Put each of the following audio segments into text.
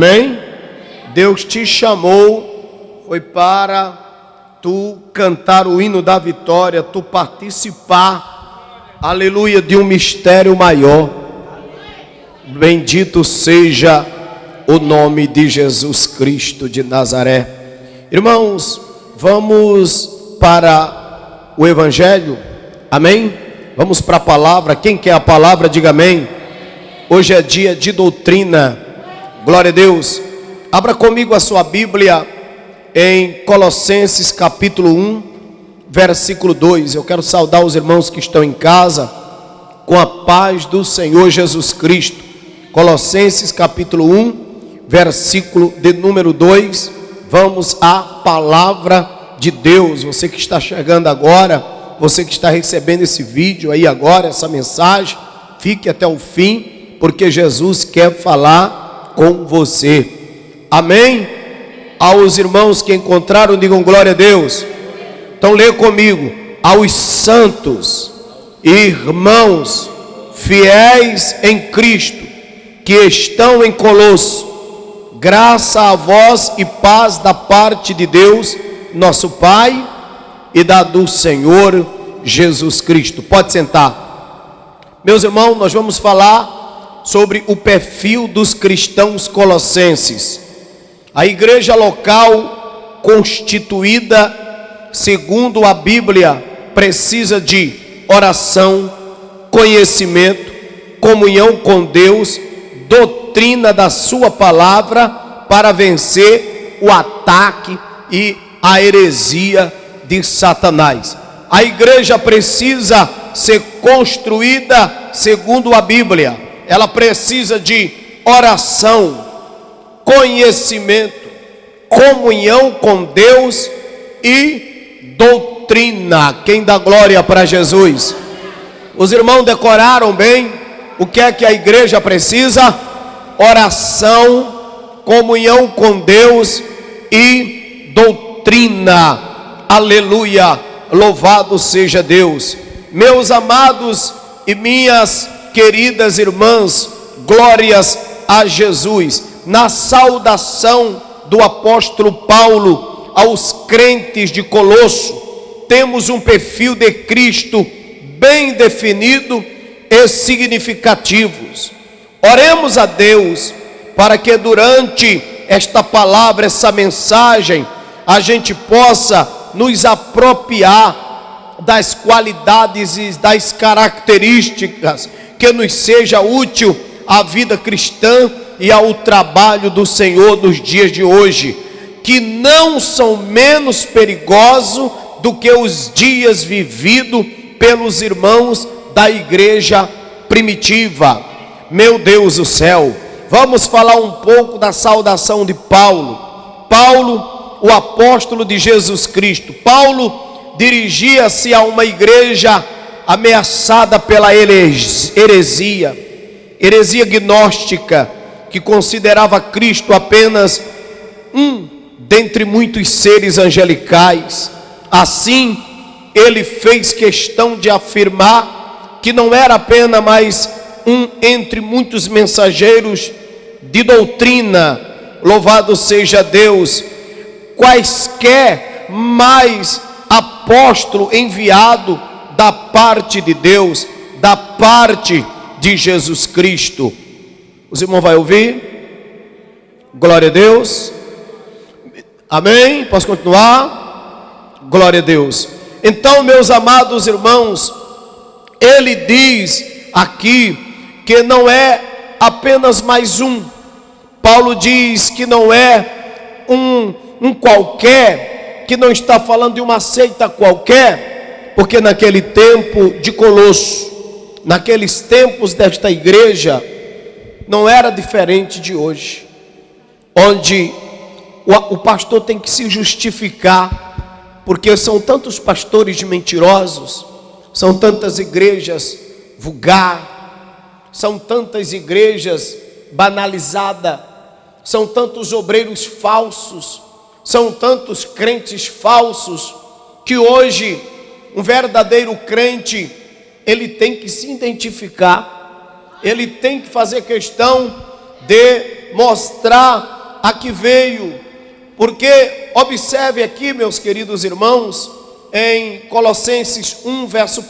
Amém? Deus te chamou, foi para tu cantar o hino da vitória, tu participar, aleluia, de um mistério maior. Bendito seja o nome de Jesus Cristo de Nazaré. Irmãos, vamos para o Evangelho, amém? Vamos para a palavra. Quem quer a palavra, diga amém. Hoje é dia de doutrina. Glória a Deus. Abra comigo a sua Bíblia em Colossenses capítulo 1, versículo 2. Eu quero saudar os irmãos que estão em casa com a paz do Senhor Jesus Cristo. Colossenses capítulo 1, versículo de número 2. Vamos à palavra de Deus. Você que está chegando agora, você que está recebendo esse vídeo aí agora, essa mensagem, fique até o fim, porque Jesus quer falar com você. Amém? Aos irmãos que encontraram, digam glória a Deus. Então leia comigo: aos santos irmãos fiéis em Cristo que estão em Colosso, graça a vós e paz da parte de Deus nosso Pai e da do Senhor Jesus Cristo. Pode sentar. Meus irmãos, nós vamos falar sobre o perfil dos cristãos colossenses. A igreja local constituída segundo a Bíblia precisa de oração, conhecimento, comunhão com Deus, doutrina da sua palavra para vencer o ataque e a heresia de Satanás. A igreja precisa ser construída segundo a Bíblia. Ela precisa de oração, conhecimento, comunhão com Deus e doutrina. Quem dá glória para Jesus? Os irmãos decoraram bem o que é que a igreja precisa? Oração, comunhão com Deus e doutrina. Aleluia, louvado seja Deus. Meus amados e minhas queridas irmãs, glórias a Jesus. Na saudação do apóstolo Paulo aos crentes de Colosso, temos um perfil de Cristo bem definido e significativos. Oremos a Deus para que durante esta palavra, essa mensagem, a gente possa nos apropriar das qualidades e das características que nos seja útil à vida cristã e ao trabalho do Senhor nos dias de hoje, que não são menos perigosos do que os dias vividos pelos irmãos da igreja primitiva. Meu Deus do céu, vamos falar um pouco da saudação de Paulo. Paulo, o apóstolo de Jesus Cristo. Paulo dirigia-se a uma igreja ameaçada pela heresia gnóstica, que considerava Cristo apenas um dentre muitos seres angelicais. Assim, ele fez questão de afirmar que não era apenas mais um entre muitos mensageiros de doutrina, louvado seja Deus, quaisquer mais apóstolo enviado da parte de Deus, da parte de Jesus Cristo. Os irmãos vão ouvir? Glória a Deus. Amém? Posso continuar? Glória a Deus. Então, meus amados irmãos, ele diz aqui que não é apenas mais um. Paulo diz que não é um qualquer, que não está falando de uma seita qualquer, porque naquele tempo de Colosso, naqueles tempos desta igreja, não era diferente de hoje, onde o pastor tem que se justificar, porque são tantos pastores mentirosos, são tantas igrejas vulgares, são tantas igrejas banalizadas, são tantos obreiros falsos, são tantos crentes falsos, que hoje um verdadeiro crente, ele tem que se identificar, ele tem que fazer questão de mostrar a que veio. Porque observe aqui, meus queridos irmãos, em Colossenses 1, verso 1,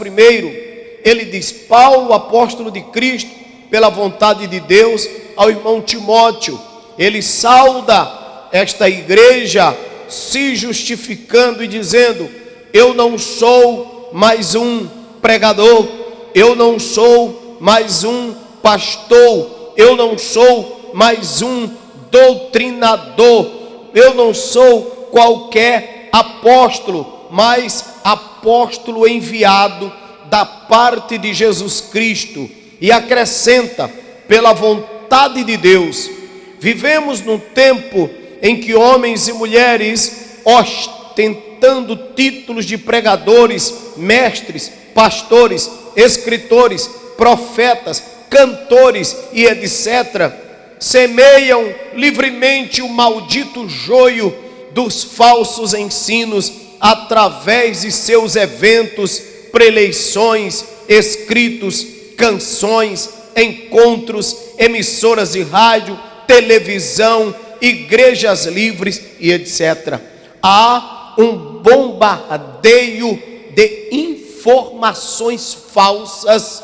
ele diz: Paulo, apóstolo de Cristo, pela vontade de Deus, ao irmão Timóteo. Ele sauda esta igreja, se justificando e dizendo: eu não sou mais um pregador, eu não sou mais um pastor, eu não sou mais um doutrinador, eu não sou qualquer apóstolo, mas apóstolo enviado da parte de Jesus Cristo. E acrescenta: pela vontade de Deus. Vivemos num tempo em que homens e mulheres, ostentando títulos de pregadores, mestres, pastores, escritores, profetas, cantores e etc., semeiam livremente o maldito joio dos falsos ensinos através de seus eventos, preleições, escritos, canções, encontros, emissoras de rádio, televisão, igrejas livres e etc. Há um bombardeio de informações falsas,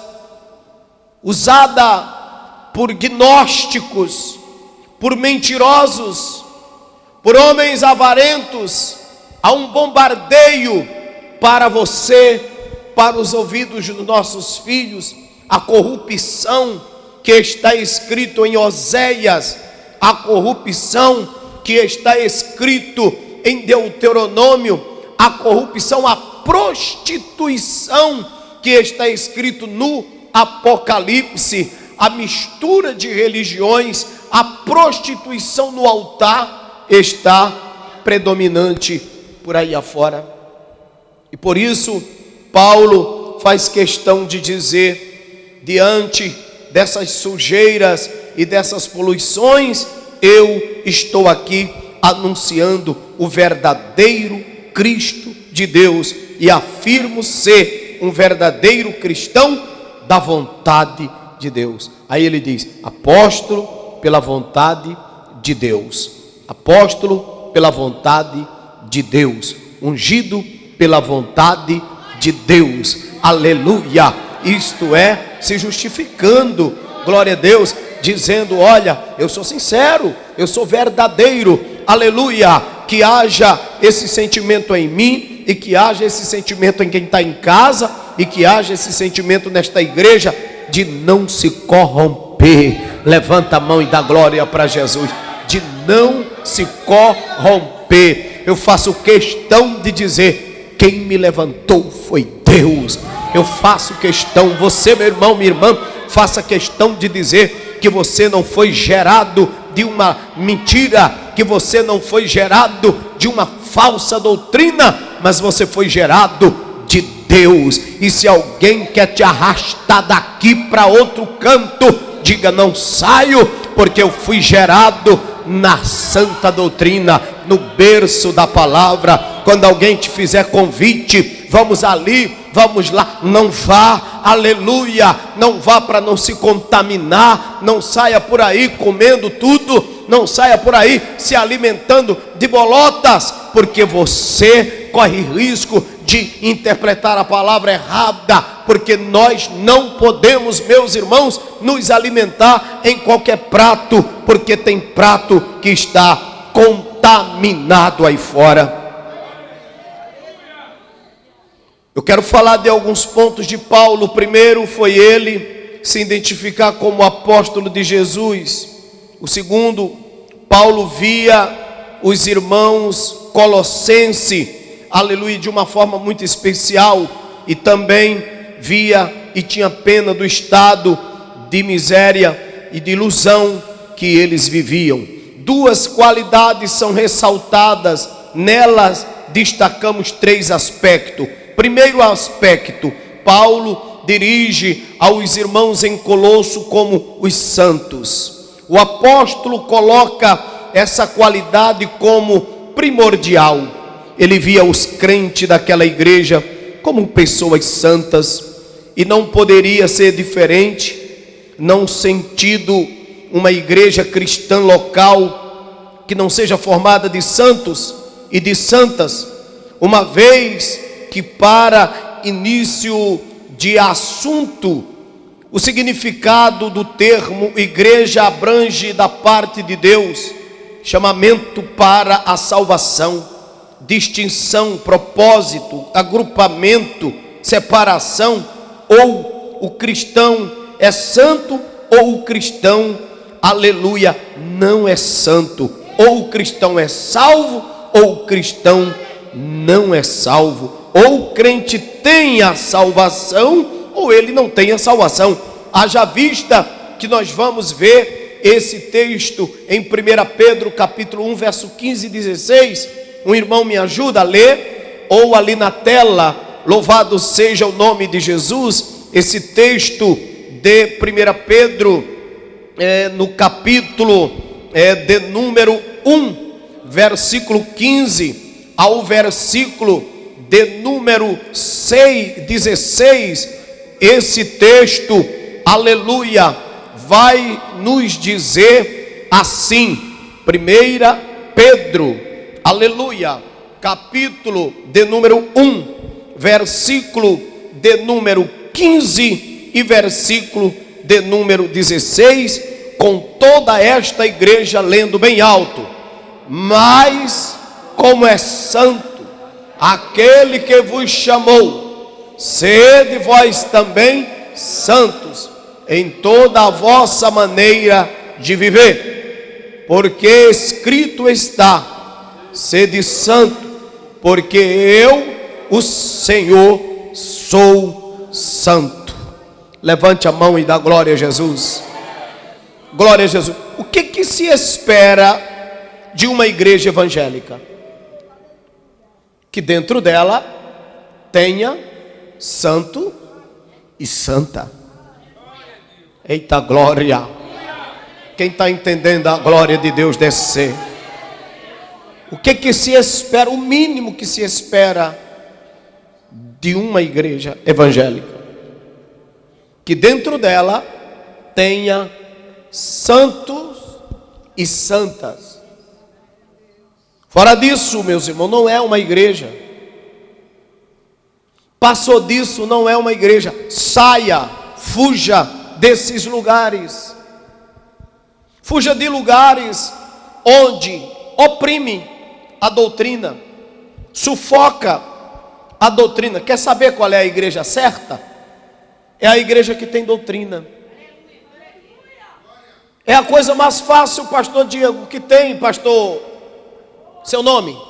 usada por gnósticos, por mentirosos, por homens avarentos. Há um bombardeio para você, para os ouvidos dos nossos filhos, a corrupção que está escrito em Oséias, a corrupção que está escrito em Deuteronômio, a corrupção, a prostituição que está escrito no Apocalipse, a mistura de religiões, a prostituição no altar está predominante por aí afora. E por isso Paulo faz questão de dizer, diante dessas sujeiras e dessas poluições, eu estou aqui anunciando o verdadeiro Cristo de Deus e afirmo ser um verdadeiro cristão da vontade de Deus. Aí ele diz: apóstolo pela vontade de Deus, apóstolo pela vontade de Deus, ungido pela vontade de Deus, aleluia. Isto é, se justificando, glória a Deus, dizendo: olha, eu sou sincero, eu sou verdadeiro, aleluia. Que haja esse sentimento em mim, e que haja esse sentimento em quem está em casa, e que haja esse sentimento nesta igreja, de não se corromper. Levanta a mão e dá glória para Jesus. De não se corromper. Eu faço questão de dizer: quem me levantou foi Deus. Eu faço questão, você, meu irmão, minha irmã, faça questão de dizer que você não foi gerado de uma mentira, que você não foi gerado de uma falsa doutrina, mas você foi gerado de Deus. E se alguém quer te arrastar daqui para outro canto, diga: não saio, porque eu fui gerado na santa doutrina, no berço da palavra. Quando alguém te fizer convite, vamos ali, vamos lá, não vá, aleluia, não vá para não se contaminar, não saia por aí comendo tudo, não saia por aí se alimentando de bolotas, porque você corre risco de interpretar a palavra errada, porque nós não podemos, meus irmãos, nos alimentar em qualquer prato, porque tem prato que está contaminado aí fora. Eu quero falar de alguns pontos de Paulo. O primeiro foi ele se identificar como apóstolo de Jesus. O segundo, Paulo via os irmãos colossenses, aleluia, de uma forma muito especial, e também via e tinha pena do estado de miséria e de ilusão que eles viviam. Duas qualidades são ressaltadas, nelas destacamos três aspectos. Primeiro aspecto, Paulo dirige aos irmãos em Colosso como os santos. O apóstolo coloca essa qualidade como primordial. Ele via os crentes daquela igreja como pessoas santas, e não poderia ser diferente, não sentido uma igreja cristã local que não seja formada de santos e de santas, uma vez que para início de assunto, o significado do termo igreja abrange da parte de Deus, chamamento para a salvação, distinção, propósito, agrupamento, separação, ou o cristão é santo ou o cristão, aleluia, não é santo, ou o cristão é salvo ou o cristão não é salvo, ou o crente tem a salvação ou ele não tem a salvação. Haja vista que nós vamos ver esse texto em 1 Pedro capítulo 1 verso 15 e 16. Um irmão me ajuda a ler, ou ali na tela, louvado seja o nome de Jesus, esse texto de 1 Pedro, no capítulo de número 1, versículo 15, ao versículo de número 16, esse texto, aleluia, vai nos dizer assim, 1 Pedro, aleluia, capítulo de número 1, versículo de número 15 e versículo de número 16, com toda esta igreja lendo bem alto: mas como é santo aquele que vos chamou, sede vós também santos em toda a vossa maneira de viver, porque escrito está: sede santo, porque eu, o Senhor, sou santo. Levante a mão e dá glória a Jesus. Glória a Jesus. O que se espera de uma igreja evangélica? Que dentro dela tenha santo e santa. Eita glória! Quem está entendendo a glória de Deus descer? O que se espera, o mínimo que se espera de uma igreja evangélica? Que dentro dela tenha santos e santas. Fora disso, meus irmãos, não é uma igreja. Passou disso, não é uma igreja. Saia, fuja desses lugares. Fuja de lugares onde oprime a doutrina, sufoca a doutrina. Quer saber qual é a igreja certa? É a igreja que tem doutrina. É a coisa mais fácil, pastor Diego, que tem, pastor, seu nome?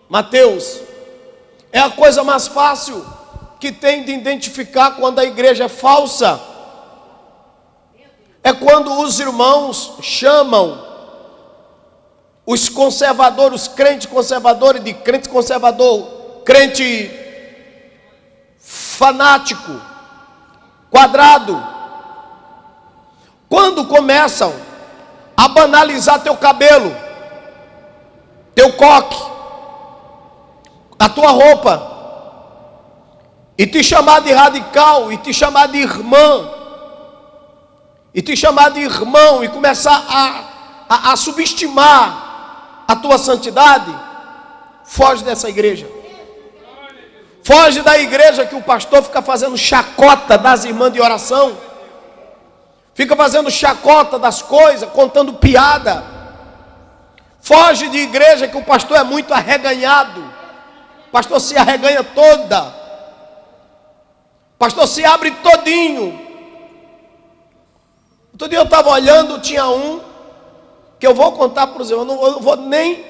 Mateus. É a coisa mais fácil que tem de identificar quando a igreja é falsa. É quando os irmãos chamam os conservadores, os crentes conservadores de crente conservador, crente fanático, quadrado. Quando começam a banalizar teu cabelo, teu coque, a tua roupa, e te chamar de radical, e te chamar de irmã, e te chamar de irmão, e começar a subestimar a tua santidade, foge dessa igreja. Foge da igreja que o pastor fica fazendo chacota das irmãs de oração, fica fazendo chacota das coisas, contando piada. Foge de igreja que o pastor é muito arreganhado, o pastor se arreganha toda, o pastor se abre todinho. Outro dia eu estava olhando, tinha um, que eu vou contar para os irmãos, eu não vou nem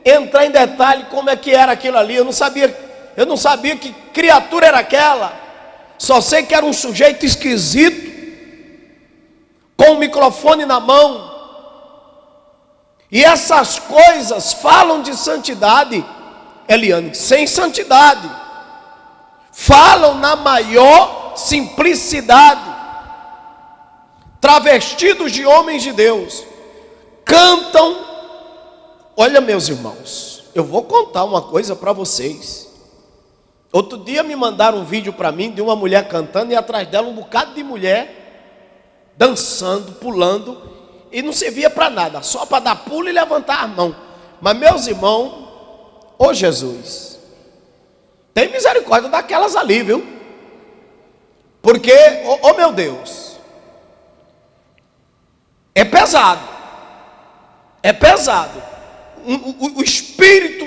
entrar em detalhe como é que era aquilo ali, eu não sabia que criatura era aquela, só sei que era um sujeito esquisito, com o microfone na mão, e essas coisas falam de santidade, Eliane, sem santidade, falam na maior simplicidade, travestidos de homens de Deus, cantam. Olha, meus irmãos, eu vou contar uma coisa para vocês. Outro dia me mandaram um vídeo para mim de uma mulher cantando e atrás dela um bocado de mulher. dançando, pulando, e não servia para nada, só para dar pulo e levantar a mão. Mas meus irmãos, ô Jesus, tem misericórdia daquelas ali, viu? Porque, ô meu Deus, é pesado, o espírito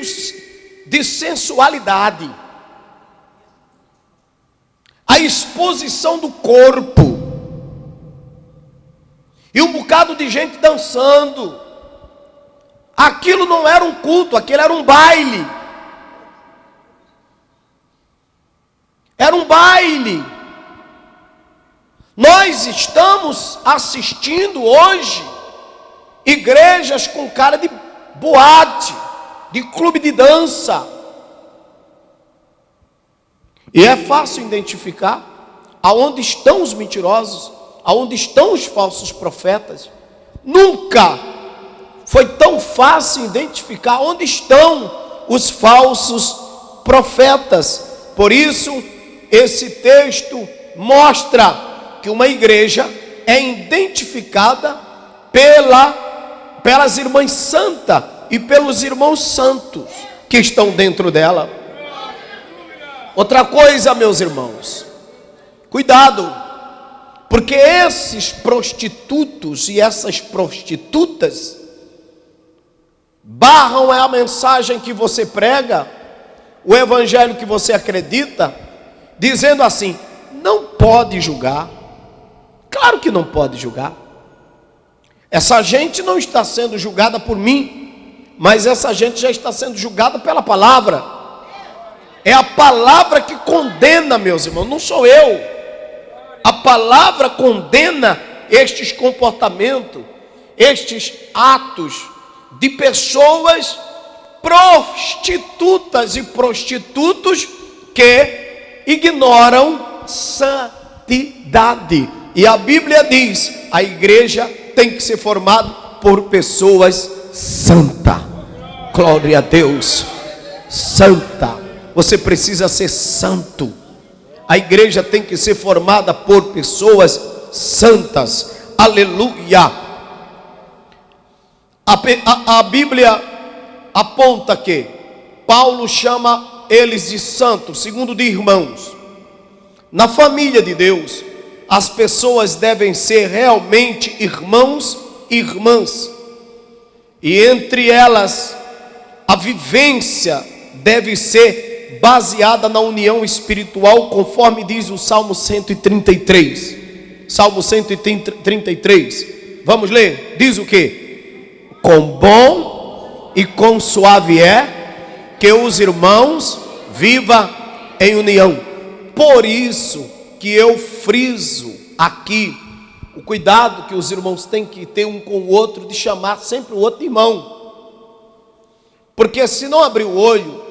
de sensualidade, a exposição do corpo, e um bocado de gente dançando. Aquilo não era um culto, aquilo era um baile. Era um baile. Nós estamos assistindo hoje igrejas com cara de boate, de clube de dança. E é fácil identificar aonde estão os mentirosos, aonde estão os falsos profetas. Nunca foi tão fácil identificar onde estão os falsos profetas. Por isso, esse texto mostra que uma igreja é identificada pelas irmãs santas e pelos irmãos santos que estão dentro dela. Outra coisa, meus irmãos, cuidado, porque esses prostitutos e essas prostitutas barram a mensagem que você prega, o evangelho que você acredita, dizendo assim: não pode julgar. Claro que não pode julgar. Essa gente não está sendo julgada por mim, mas essa gente já está sendo julgada pela palavra. É a palavra que condena, meus irmãos, não sou eu. A palavra condena estes comportamentos, estes atos de pessoas prostitutas e prostitutos que ignoram santidade. E a Bíblia diz: a igreja tem que ser formada por pessoas santas. Glória a Deus. Santa. Você precisa ser santo. A igreja tem que ser formada por pessoas santas. Aleluia. A Bíblia aponta que Paulo chama eles de santos, segundo de irmãos. Na família de Deus, as pessoas devem ser realmente irmãos e irmãs. E entre elas, a vivência deve ser baseada na união espiritual, conforme diz o Salmo 133. Salmo 133. Vamos ler? Diz o quê? Quão bom e quão suave é que os irmãos vivam em união. Por isso que eu friso aqui o cuidado que os irmãos têm que ter um com o outro, de chamar sempre o outro de irmão. Porque se não abrir o olho,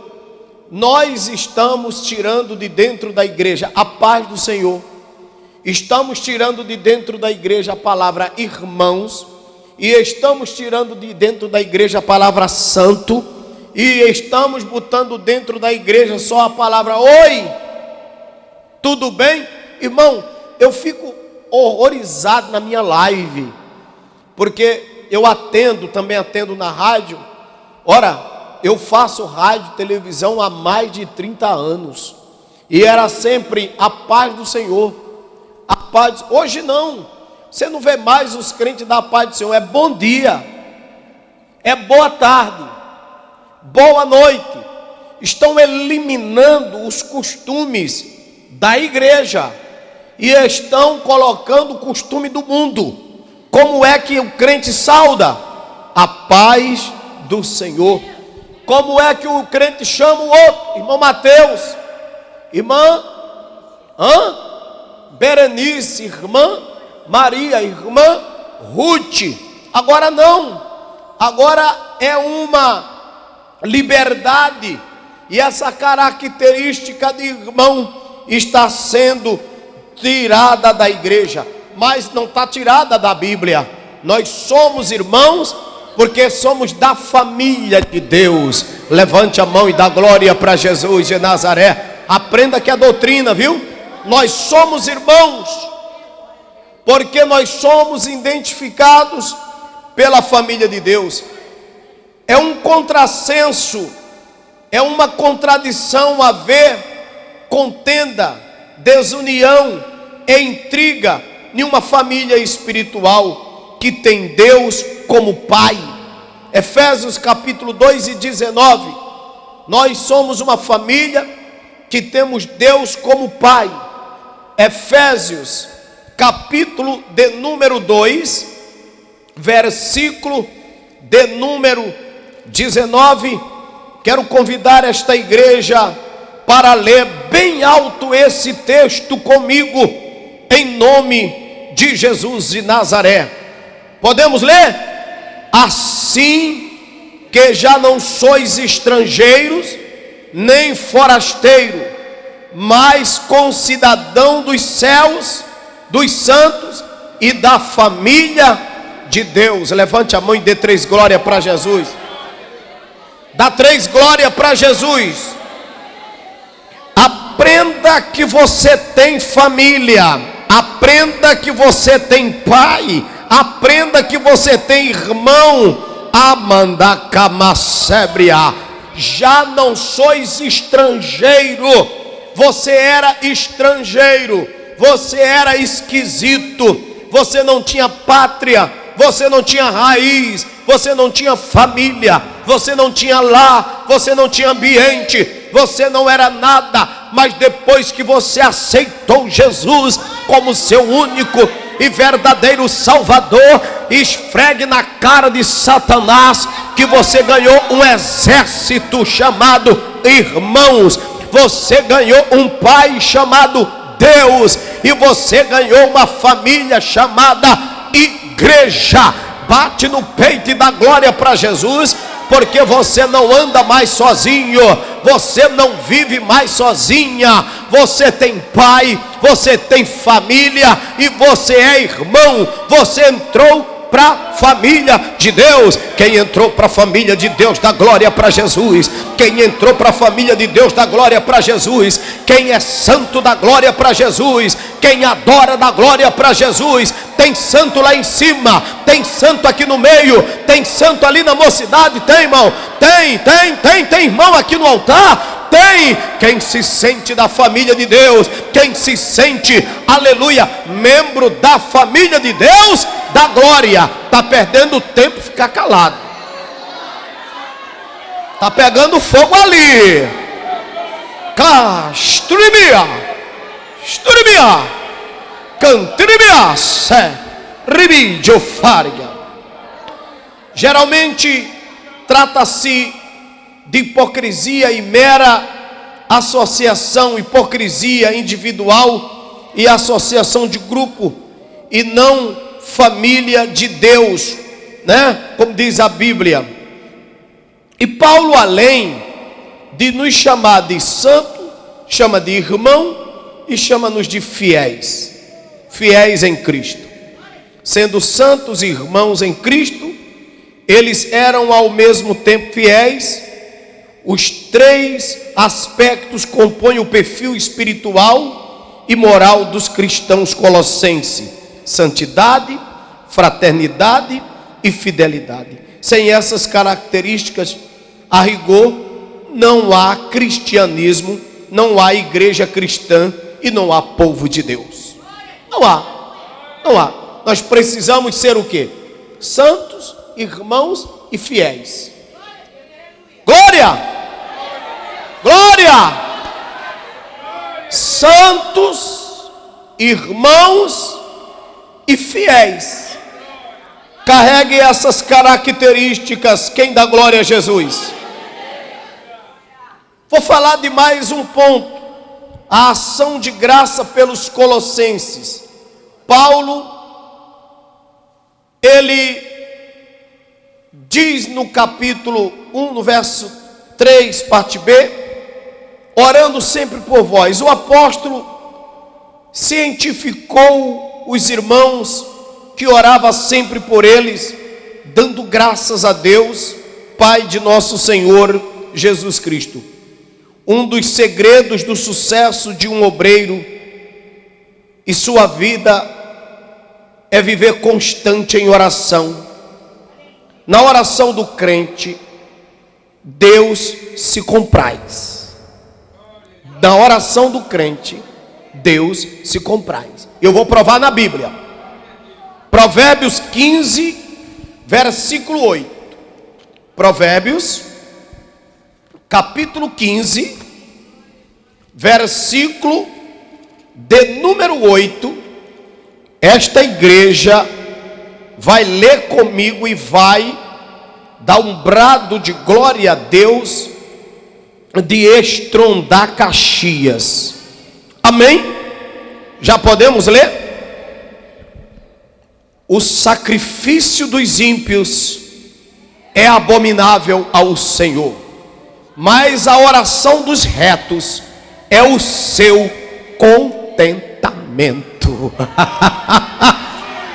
nós estamos tirando de dentro da igreja a paz do Senhor. Estamos tirando de dentro da igreja a palavra irmãos. E estamos tirando de dentro da igreja a palavra santo. E estamos botando dentro da igreja só a palavra oi. Tudo bem? Irmão, eu fico horrorizado na minha live. Porque eu também atendo na rádio. Ora, eu faço rádio e televisão há mais de 30 anos. E era sempre a paz do Senhor. A paz. Hoje não. Você não vê mais os crentes da paz do Senhor. É bom dia. É boa tarde. Boa noite. Estão eliminando os costumes da igreja. E estão colocando o costume do mundo. Como é que o crente sauda? A paz do Senhor. Como é que o crente chama o outro? Irmão Mateus, irmã Berenice, irmã Maria, irmã Ruth. Agora não, agora é uma liberdade. E essa característica de irmão está sendo tirada da igreja. Mas não está tirada da Bíblia. Nós somos irmãos porque somos da família de Deus. Levante a mão e dá glória para Jesus de Nazaré. Aprenda que a doutrina, viu? Nós somos irmãos. porque nós somos identificados pela família de Deus. É um contrassenso, é uma contradição haver contenda, desunião e intriga em uma família espiritual que tem Deus como Pai. Efésios capítulo 2 e 19, nós somos uma família que temos Deus como Pai. Efésios capítulo de número 2, versículo de número 19, quero convidar esta igreja para ler bem alto esse texto comigo, em nome de Jesus de Nazaré. Podemos ler? Assim que já não sois estrangeiros, nem forasteiro, mas concidadão dos céus, dos santos e da família de Deus. Levante a mão e dê 3 glórias para Jesus. Dá 3 glórias para Jesus. Aprenda que você tem família. Aprenda que você tem pai. Aprenda que você tem irmão. Amanda Camassébria. Já não sois estrangeiro. Você era estrangeiro. Você era esquisito. Você não tinha pátria. Você não tinha raiz. Você não tinha família. Você não tinha lar. Você não tinha ambiente. Você não era nada. Mas depois que você aceitou Jesus como seu único e verdadeiro Salvador, esfregue na cara de Satanás que você ganhou um exército chamado irmãos. Você ganhou um pai chamado Deus. E você ganhou uma família chamada igreja. Bate no peito e dá glória para Jesus, porque você não anda mais sozinho, você não vive mais sozinha. Você tem pai, você tem família e você é irmão. Você entrou para a família de Deus. Quem entrou para a família de Deus, dá glória para Jesus. Quem entrou para a família de Deus, dá glória para Jesus. Quem é santo, dá glória para Jesus. Quem adora, dá glória para Jesus. Tem santo lá em cima, tem santo aqui no meio, tem santo ali na mocidade, tem irmão? Tem irmão aqui no altar? Tem. Quem se sente da família de Deus, quem se sente, aleluia, membro da família de Deus, dá glória. Está perdendo tempo, ficar calado. Está pegando fogo ali. Castribia, cantribia, ribidio farga. Geralmente trata-se de hipocrisia e mera associação, hipocrisia individual e associação de grupo, e não família de Deus, né? Como diz a Bíblia. E Paulo, além de nos chamar de santo, chama de irmão e chama-nos de fiéis, fiéis em Cristo. Sendo santos e irmãos em Cristo, eles eram ao mesmo tempo fiéis. Os 3 aspectos compõem o perfil espiritual e moral dos cristãos colossenses: santidade, fraternidade e fidelidade. Sem essas características, a rigor, não há cristianismo, não há igreja cristã e não há povo de Deus. Não há. Nós precisamos ser o quê? Santos, irmãos e fiéis. Glória! Glória! Santos, irmãos e fiéis. Carregue essas características. Quem dá glória a Jesus? Vou falar de mais um ponto: a ação de graça pelos colossenses. Paulo, ele diz no capítulo 1, no verso 3, parte B: orando sempre por vós. O apóstolo cientificou os irmãos que orava sempre por eles, dando graças a Deus, Pai de nosso Senhor Jesus Cristo. Um dos segredos do sucesso de um obreiro e sua vida é viver constante em oração. Na oração do crente, Deus se compraz. Na oração do crente, Deus se compraz. Eu vou provar na Bíblia. Provérbios 15, versículo 8. Provérbios, capítulo 15, versículo de número 8. Esta igreja vai ler comigo e vai dar um brado de glória a Deus, de estrondar Caxias. Amém? Já podemos ler? O sacrifício dos ímpios é abominável ao Senhor, mas a oração dos retos é o seu contentamento.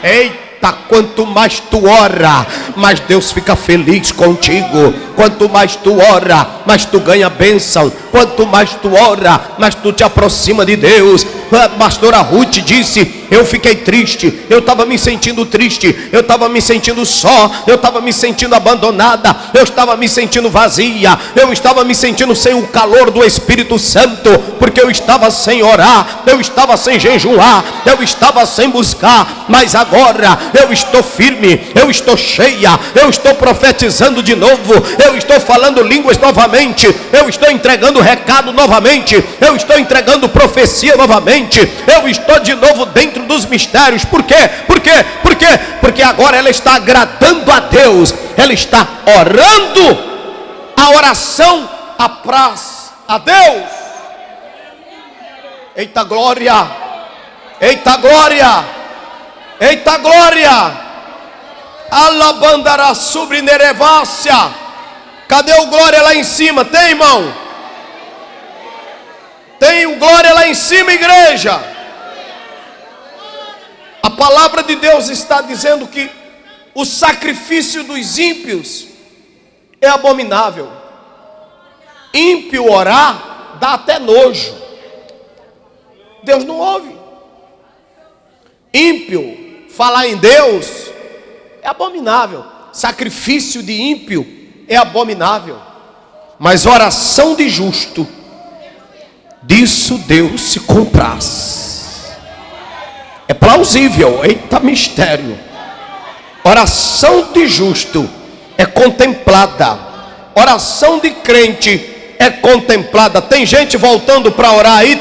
Eita, quanto mais tu ora, mais Deus fica feliz contigo. Quanto mais tu ora, mais tu ganha bênção. Quanto mais tu ora, mais tu te aproxima de Deus. A pastora Ruth disse: eu fiquei triste, eu estava me sentindo triste, eu estava me sentindo só, eu estava me sentindo abandonada, eu estava me sentindo vazia, eu estava me sentindo sem o calor do Espírito Santo, porque eu estava sem orar, eu estava sem jejuar, eu estava sem buscar. Mas agora eu estou firme, eu estou cheia, eu estou profetizando de novo, eu estou falando línguas novamente, eu estou entregando recado novamente, eu estou entregando profecia novamente, eu estou de novo dentro dos mistérios. Por quê? Por quê? Por quê? Porque agora ela está agradando a Deus, ela está orando. A oração apraz a Deus. Eita glória! Eita glória! Eita glória! Alabandará sobre Nerevácia. Cadê o glória lá em cima? Tem, irmão? Tem o glória lá em cima, igreja? A palavra de Deus está dizendo que o sacrifício dos ímpios é abominável. Ímpio orar dá até nojo. Deus não ouve. Ímpio falar em Deus é abominável. Sacrifício de ímpio é abominável. Mas oração de justo, disso Deus se compraz. É plausível. Eita mistério. Oração de justo é contemplada. Oração de crente é contemplada. Tem gente voltando para orar aí?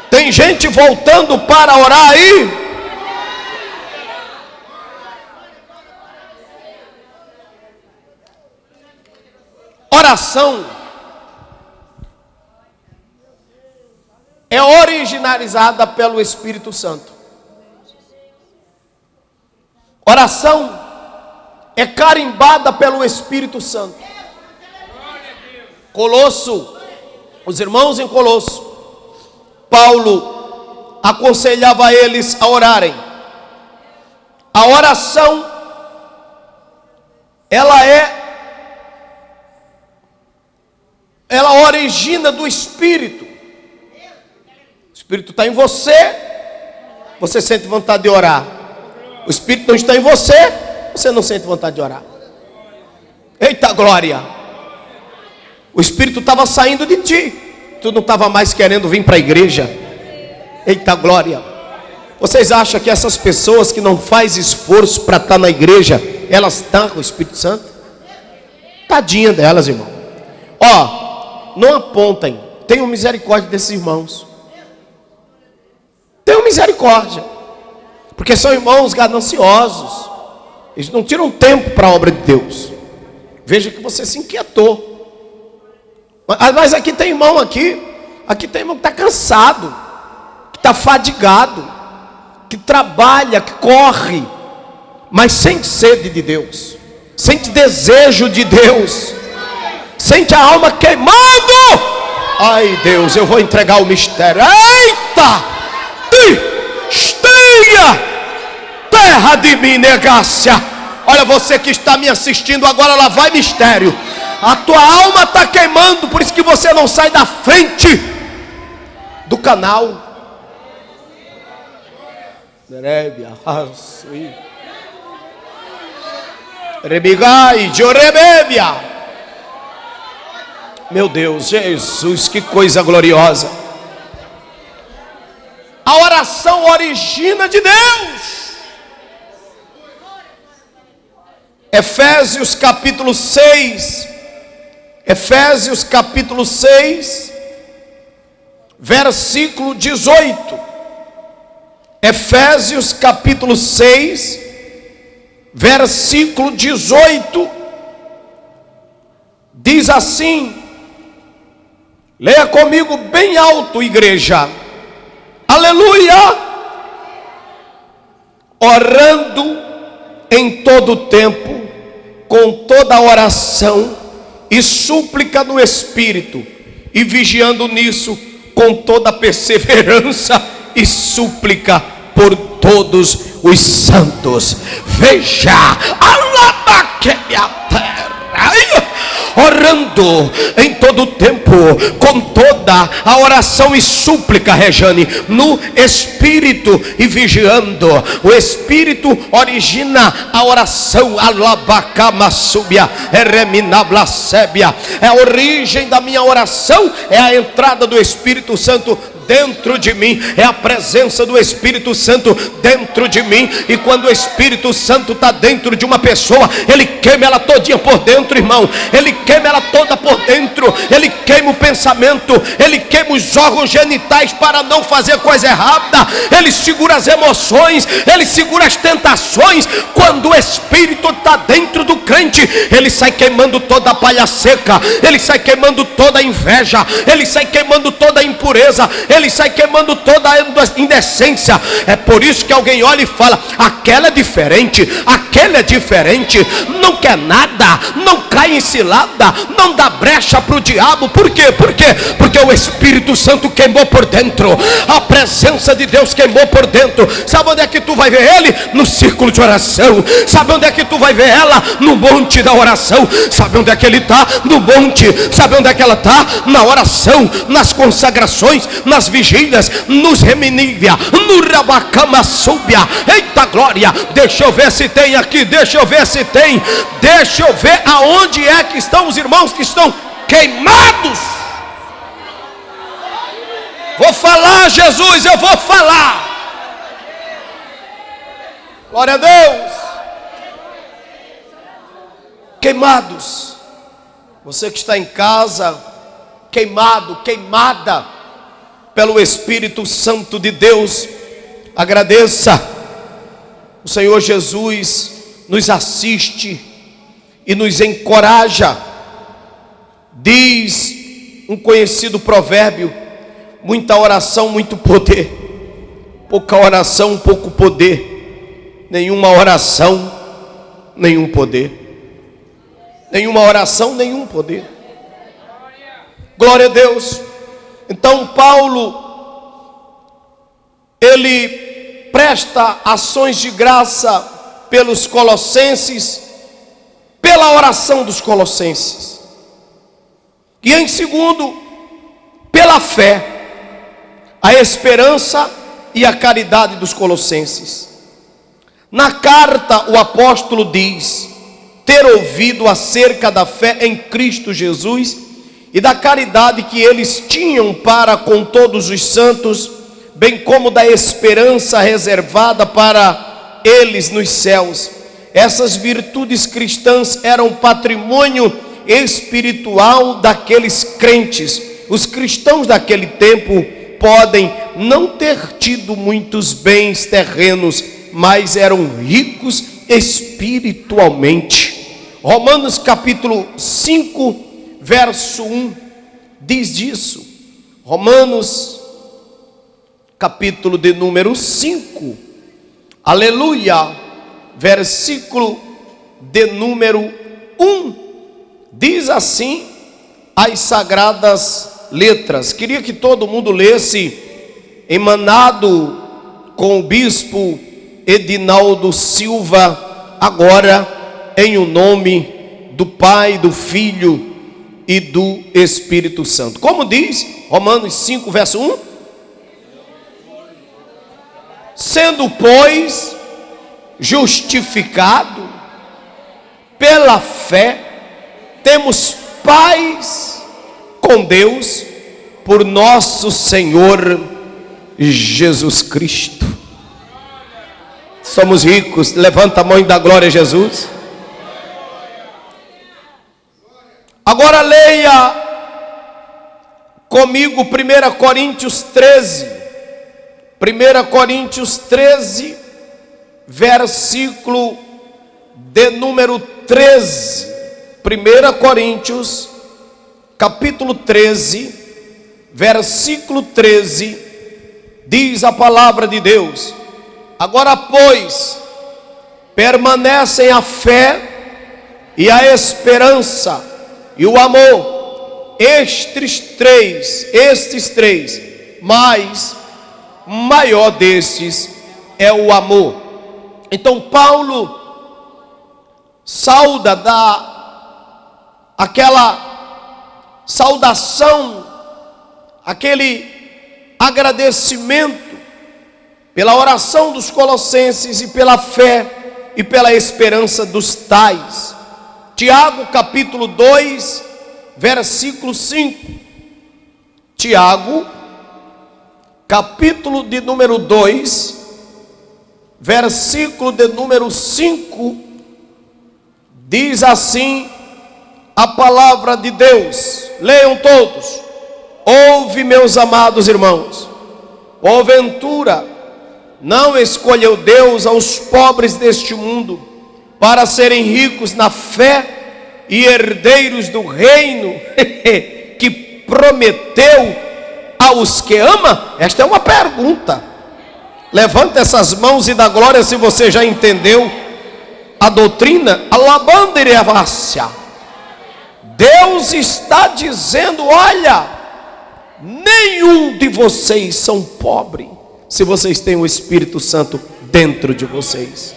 Tem gente voltando para orar aí? Oração é originalizada pelo Espírito Santo. Oração é carimbada pelo Espírito Santo. Colosso, os irmãos em Colosso, Paulo aconselhava eles a orarem. A oração, ela origina do Espírito. O Espírito está em você, você sente vontade de orar. O Espírito não está em você, você não sente vontade de orar. Eita glória! O Espírito estava saindo de ti, tu não estava mais querendo vir para a igreja. Eita glória! Vocês acham que essas pessoas que não fazem esforço para estar na igreja, elas estão com o Espírito Santo? Tadinha delas, irmão. Ó, não apontem, tenham misericórdia desses irmãos. Tenham misericórdia, porque são irmãos gananciosos. Eles não tiram tempo para a obra de Deus. Veja que você se inquietou. Mas aqui tem irmão aqui tem irmão que está cansado, que está fadigado, que trabalha, que corre, mas sente sede de Deus, sente desejo de Deus, sente a alma queimando. Ai Deus, eu vou entregar o mistério. Eita! Esteia, terra de Minegácia. Olha, você que está me assistindo agora, lá vai mistério. A tua alma está queimando, por isso que você não sai da frente do canal. Rebia, Hasui. Rebigai, Jorebebia. Meu Deus, Jesus, que coisa gloriosa. A oração origina de Deus. Efésios capítulo 6. Efésios capítulo 6, versículo 18. Efésios capítulo 6, versículo 18. Diz assim: leia comigo bem alto, igreja. Aleluia! Orando em todo tempo, com toda oração e súplica no Espírito, e vigiando nisso com toda perseverança e súplica por todos os santos. Veja, orando em todo tempo, com toda a oração e súplica, Rejane, no Espírito, e vigiando. O Espírito origina a oração. Alabacamasúbia, ereminablasébia. É a origem da minha oração, é a entrada do Espírito Santo dentro de mim, é a presença do Espírito Santo dentro de mim. E quando o Espírito Santo está dentro de uma pessoa, ele queima ela todinha por dentro, irmão. Ele queima ela toda por dentro. Ele queima o pensamento, ele queima os órgãos genitais para não fazer coisa errada. Ele segura as emoções, ele segura as tentações. Quando o Espírito está dentro do crente, ele sai queimando toda a palha seca, ele sai queimando toda a inveja, ele sai queimando toda a impureza, ele sai queimando toda a indecência. É por isso que alguém olha e fala: aquela é diferente, aquele é diferente, não quer nada, não cai em cilada, não dá brecha para o diabo. Por quê? Porque o Espírito Santo queimou por dentro, a presença de Deus queimou por dentro. Sabe onde é que tu vai ver ele? No círculo de oração. Sabe onde é que tu vai ver ela? No monte da oração. Sabe onde é que ele está? No monte. Sabe onde é que ela está? Na oração, nas consagrações, nas vigílias, nos reminívia, no rabacama súbia. Eita glória, deixa eu ver se tem aqui, deixa eu ver se tem, deixa eu ver aonde é que estão os irmãos que estão queimados. Vou falar, Jesus, eu vou falar. Glória a Deus. Queimados. Você que está em casa, queimado, queimada pelo Espírito Santo de Deus, agradeça. O Senhor Jesus nos assiste e nos encoraja. Diz um conhecido provérbio: muita oração, muito poder. Pouca oração, pouco poder. Nenhuma oração, nenhum poder. Nenhuma oração, nenhum poder. Glória a Deus. Então Paulo, ele presta ações de graça pelos colossenses, pela oração dos colossenses. E em segundo, pela fé, a esperança e a caridade dos colossenses. Na carta o apóstolo diz ter ouvido acerca da fé em Cristo Jesus e da caridade que eles tinham para com todos os santos, bem como da esperança reservada para eles nos céus. Essas virtudes cristãs eram patrimônio espiritual daqueles crentes. Os cristãos daquele tempo podem não ter tido muitos bens terrenos, mas eram ricos espiritualmente. Romanos capítulo 5, verso 1 diz disso. Romanos capítulo de número 5, aleluia, versículo de número 1, diz assim as sagradas letras. Queria que todo mundo lesse, emanado com o bispo Edinaldo Silva, agora em o nome do Pai, do Filho e do Espírito Santo. Como diz Romanos 5, verso 1? Sendo, pois, justificado pela fé, temos paz com Deus por nosso Senhor Jesus Cristo. Somos ricos. Levanta a mão e dá glória a Jesus. Agora leia comigo 1 Coríntios 13. 1 Coríntios 13, versículo de número 13. 1 Coríntios, capítulo 13, versículo 13, diz a palavra de Deus: agora, pois, permanecem a fé e a esperança e o amor, estes três, mas maior destes é o amor. Então Paulo sauda, aquela saudação, aquele agradecimento pela oração dos colossenses e pela fé e pela esperança dos tais. Tiago capítulo 2, versículo 5. Tiago capítulo de número 2, versículo de número 5, diz assim a palavra de Deus. Leiam todos. Ouve, meus amados irmãos, porventura não escolheu Deus aos pobres deste mundo para serem ricos na fé e herdeiros do reino que prometeu aos que ama? Esta é uma pergunta. Levanta essas mãos e dá glória se você já entendeu a doutrina. Alabando e revácia. Deus está dizendo: olha, nenhum de vocês são pobres, se vocês têm o Espírito Santo dentro de vocês.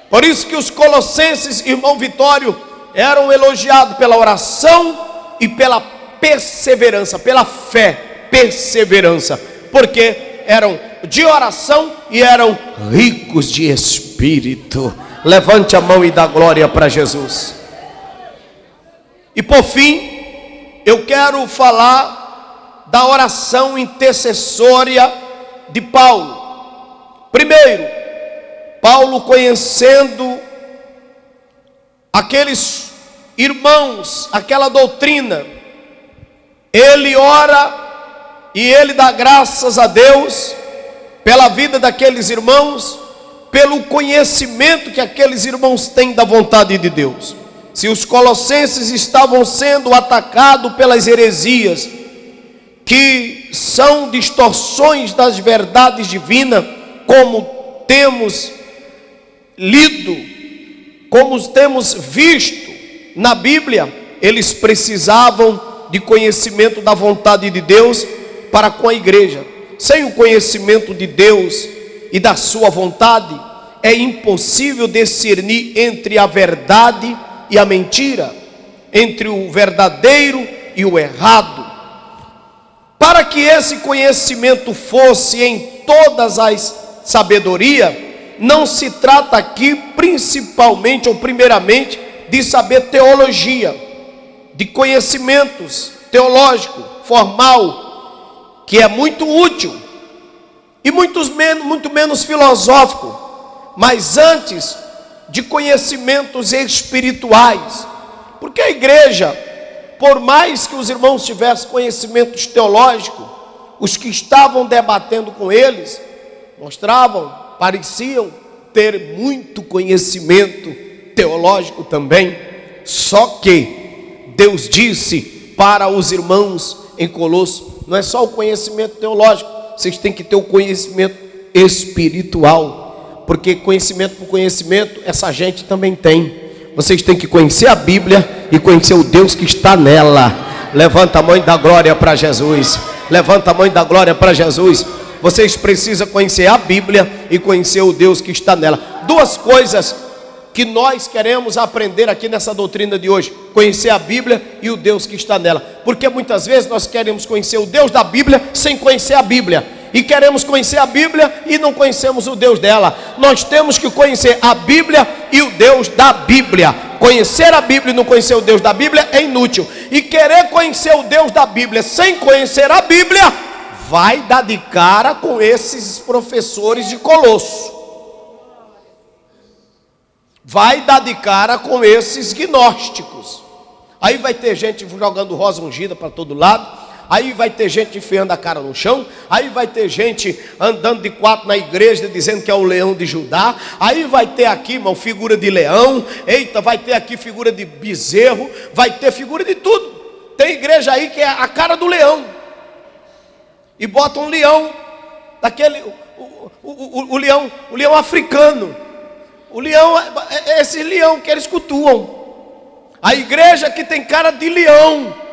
Por isso que os colossenses, irmão Vitório, eram elogiados pela oração e pela perseverança, pela fé, perseverança, porque eram de oração e eram ricos de Espírito. Levante a mão e dá glória para Jesus. E por fim, eu quero falar da oração intercessória de Paulo. Primeiro, Paulo, conhecendo aqueles irmãos, aquela doutrina, ele ora e ele dá graças a Deus pela vida daqueles irmãos, pelo conhecimento que aqueles irmãos têm da vontade de Deus. Se os colossenses estavam sendo atacados pelas heresias, que são distorções das verdades divinas, como temos lido, como temos visto na Bíblia, eles precisavam de conhecimento da vontade de Deus para com a igreja. Sem o conhecimento de Deus e da sua vontade, é impossível discernir entre a verdade e a mentira, entre o verdadeiro e o errado. Para que esse conhecimento fosse em todas as sabedoria, não se trata aqui principalmente ou primeiramente de saber teologia, de conhecimentos teológico, formal, que é muito útil e muito menos filosófico, mas antes de conhecimentos espirituais. Porque a igreja, por mais que os irmãos tivessem conhecimentos teológicos, os que estavam debatendo com eles pareciam ter muito conhecimento teológico também. Só que Deus disse para os irmãos em Colosso: não é só o conhecimento teológico, vocês têm que ter o conhecimento espiritual, porque conhecimento por conhecimento essa gente também tem. Vocês têm que conhecer a Bíblia e conhecer o Deus que está nela. Levanta a mão e dá glória para Jesus. Levanta a mão e dá glória para Jesus. Vocês precisam conhecer a Bíblia e conhecer o Deus que está nela. Duas coisas que nós queremos aprender aqui nessa doutrina de hoje: conhecer a Bíblia e o Deus que está nela. Porque muitas vezes nós queremos conhecer o Deus da Bíblia sem conhecer a Bíblia. e queremos conhecer a Bíblia e não conhecemos o Deus dela. Nós temos que conhecer a Bíblia e o Deus da Bíblia. Conhecer a Bíblia e não conhecer o Deus da Bíblia é inútil. E querer conhecer o Deus da Bíblia sem conhecer a Bíblia, vai dar de cara com esses professores de Colosso. Vai dar de cara com esses gnósticos. Aí vai ter gente jogando rosa ungida para todo lado. Aí vai ter gente enfiando a cara no chão. Aí vai ter gente andando de quatro na igreja dizendo que é o leão de Judá. Aí vai ter aqui, irmão, figura de leão. Eita, vai ter aqui figura de bezerro. Vai ter figura de tudo. Tem igreja aí que é a cara do leão. E bota um leão daquele, o leão africano. O leão, esse leão que eles cultuam. A igreja que tem cara de leão.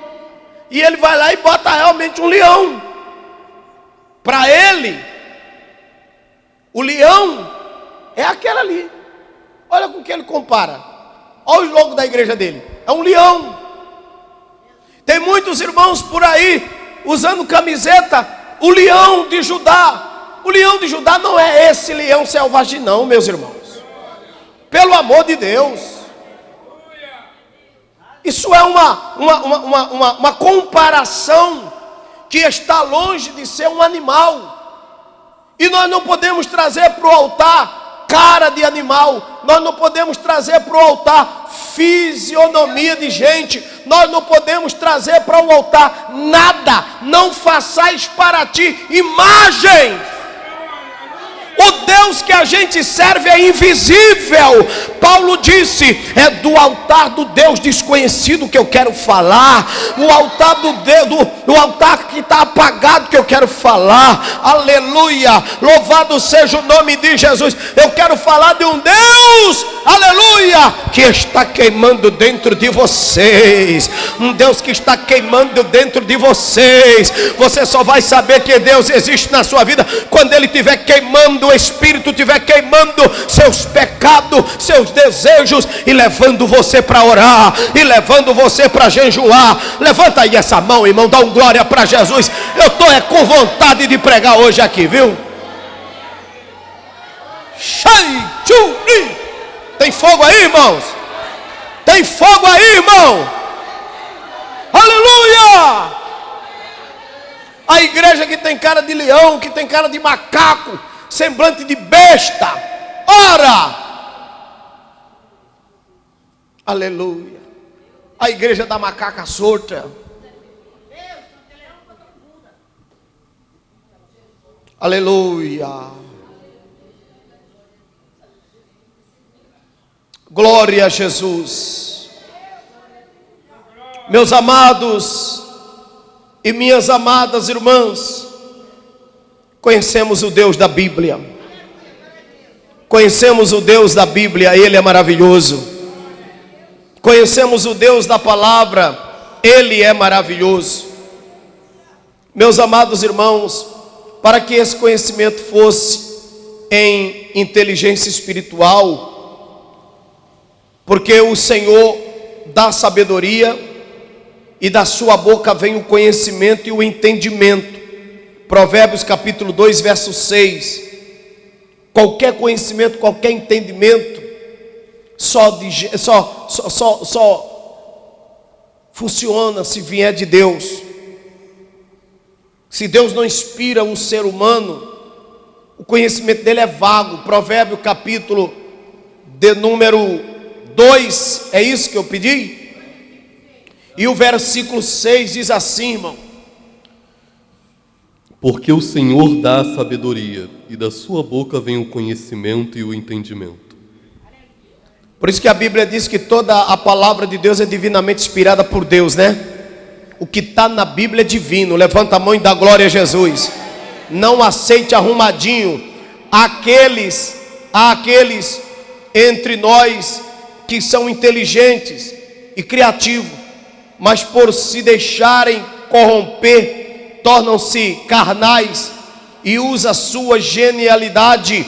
E ele vai lá e bota realmente um leão. Para ele, o leão é aquele ali. Olha com que ele compara. Olha o logo da igreja dele. É um leão. Tem muitos irmãos por aí usando camiseta, o leão de Judá. O leão de Judá não é esse leão selvagem não, meus irmãos. Pelo amor de Deus. Isso é uma comparação que está longe de ser um animal. E nós não podemos trazer para o altar cara de animal. Nós não podemos trazer para o altar fisionomia de gente. Nós não podemos trazer para o altar nada. Não façais para ti imagens. O Deus que a gente serve é invisível. Paulo disse: é do altar do Deus desconhecido que eu quero falar. O altar do altar que está apagado que eu quero falar. Aleluia, louvado seja o nome de Jesus. Eu quero falar de um Deus, aleluia, que está queimando dentro de vocês. Um Deus que está queimando dentro de vocês. Você só vai saber que Deus existe na sua vida quando Ele estiver queimando, o Espírito estiver queimando seus pecados, seus desejos, e levando você para orar, e levando você para jejuar. Levanta aí essa mão, irmão, dá um glória para Jesus. Eu estou com vontade de pregar hoje aqui, viu? Tem fogo aí, irmãos? Tem fogo aí, irmão? Aleluia! A igreja que tem cara de leão, que tem cara de macaco, semblante de besta. Ora! Aleluia. A igreja da macaca solta. Aleluia. Glória a Jesus. Meus amados e minhas amadas irmãs, conhecemos o Deus da Bíblia. Conhecemos o Deus da Bíblia, Ele é maravilhoso. Conhecemos o Deus da palavra, Ele é maravilhoso. Meus amados irmãos, para que esse conhecimento fosse em inteligência espiritual, porque o Senhor dá sabedoria, e da sua boca vem o conhecimento e o entendimento. Provérbios capítulo 2, verso 6. Qualquer conhecimento, qualquer entendimento só funciona se vier de Deus. Se Deus não inspira um ser humano, o conhecimento dele é vago. Provérbio capítulo de número 2, é isso que eu pedi? E o versículo 6 diz assim, irmão: porque o Senhor dá a sabedoria, e da sua boca vem o conhecimento e o entendimento. Por isso que a Bíblia diz que toda a palavra de Deus é divinamente inspirada por Deus, né? O que está na Bíblia é divino. Levanta a mão e dá glória a Jesus. Não aceite arrumadinho aqueles entre nós que são inteligentes e criativos, mas por se deixarem corromper, tornam-se carnais e usam a sua genialidade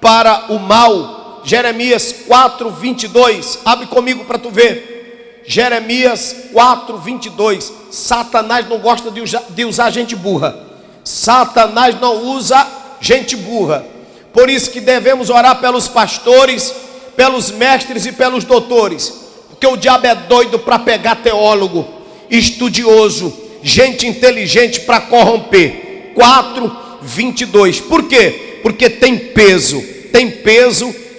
para o mal. Jeremias 4:22, abre comigo para tu ver. Jeremias 4:22. Satanás não gosta de usar gente burra. Satanás não usa gente burra. Por isso que devemos orar pelos pastores, pelos mestres e pelos doutores, porque o diabo é doido para pegar teólogo, estudioso, gente inteligente para corromper. 4:22. Por quê? Porque tem peso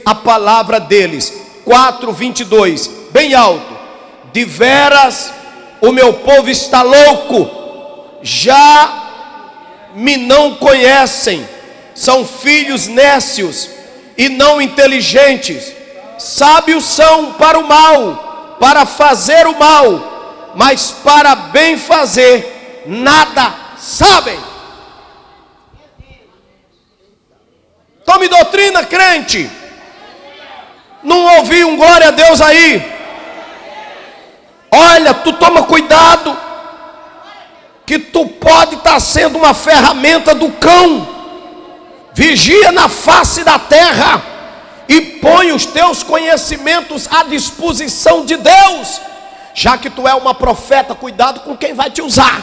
a palavra deles. 4:22, bem alto: de veras o meu povo está louco, já me não conhecem, são filhos nécios e não inteligentes, sábios são para o mal, para fazer o mal, mas para bem fazer nada sabem. Tome doutrina, crente. Não ouvi um glória a Deus aí? Olha, tu toma cuidado, que tu pode estar sendo uma ferramenta do cão. Vigia na face da terra e põe os teus conhecimentos à disposição de Deus. Já que tu é uma profeta, cuidado com quem vai te usar.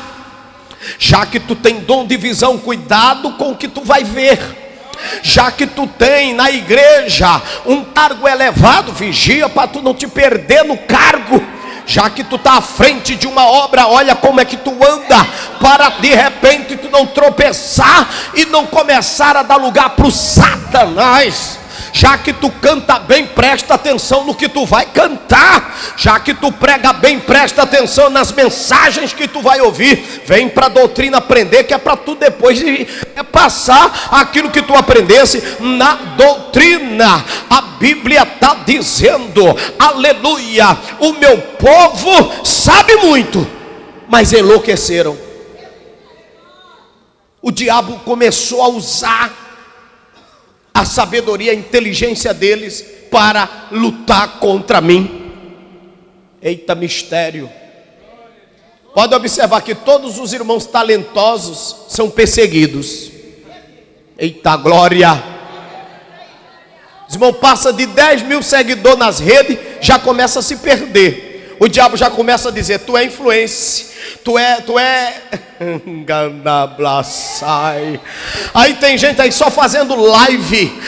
Já que tu tem dom de visão, cuidado com o que tu vai ver. Já que tu tem na igreja um cargo elevado, vigia para tu não te perder no cargo. Já que tu está à frente de uma obra, olha como é que tu anda, para de repente tu não tropeçar e não começar a dar lugar para o Satanás. Já que tu canta bem, presta atenção no que tu vai cantar. Já que tu prega bem, presta atenção nas mensagens que tu vai ouvir. Vem para a doutrina aprender, que é para tu depois passar aquilo que tu aprendesse na doutrina. A Bíblia está dizendo, aleluia, o meu povo sabe muito, mas enlouqueceram. O diabo começou a usar a sabedoria, a inteligência deles para lutar contra mim. Eita mistério. Pode observar que todos os irmãos talentosos são perseguidos. Eita glória. Os irmãos passam de 10 mil seguidores nas redes, já começa a se perder. O diabo já começa a dizer, tu é influência, tu é Gandablasai. Aí tem gente aí só fazendo live,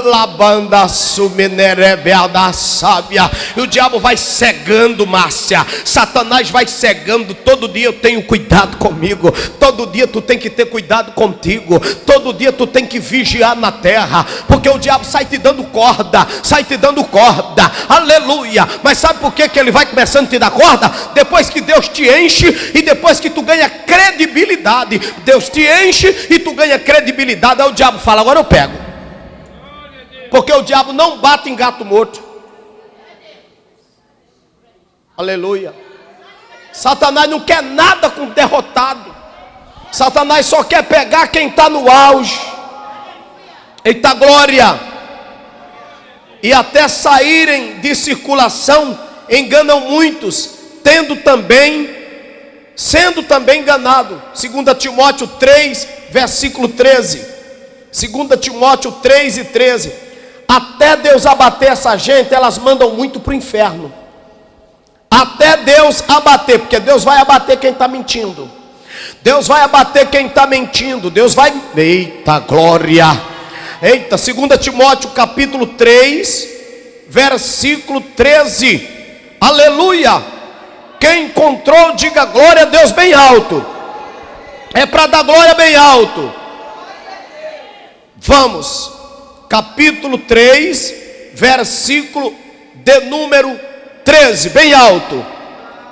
labanda sumenerebeada sábia. E o diabo vai cegando, Márcia. Satanás vai cegando. Todo dia eu tenho cuidado comigo. Todo dia tu tem que ter cuidado contigo. Todo dia tu tem que vigiar na terra, porque o diabo sai te dando corda, sai te dando corda. Aleluia. Mas sabe por que ele vai começando a te dar corda? Depois que Deus te enche e depois que tu ganha credibilidade. Deus te enche e tu ganha credibilidade. Aí o diabo fala, agora eu pego. Porque o diabo não bate em gato morto. Aleluia. Satanás não quer nada com derrotado. Satanás só quer pegar quem está no auge. Eita glória. E até saírem de circulação enganam muitos, sendo também enganado. 2 Timóteo 3, versículo 13. 2 Timóteo 3 e 13. Até Deus abater essa gente, elas mandam muito para o inferno. Até Deus abater, porque Deus vai abater quem está mentindo. Deus vai abater quem está mentindo. Deus vai... Eita glória. Eita, 2 Timóteo capítulo 3, versículo 13. Aleluia. Quem encontrou, diga glória a Deus bem alto. É para dar glória bem alto. Vamos, capítulo 3, versículo de número 13, bem alto.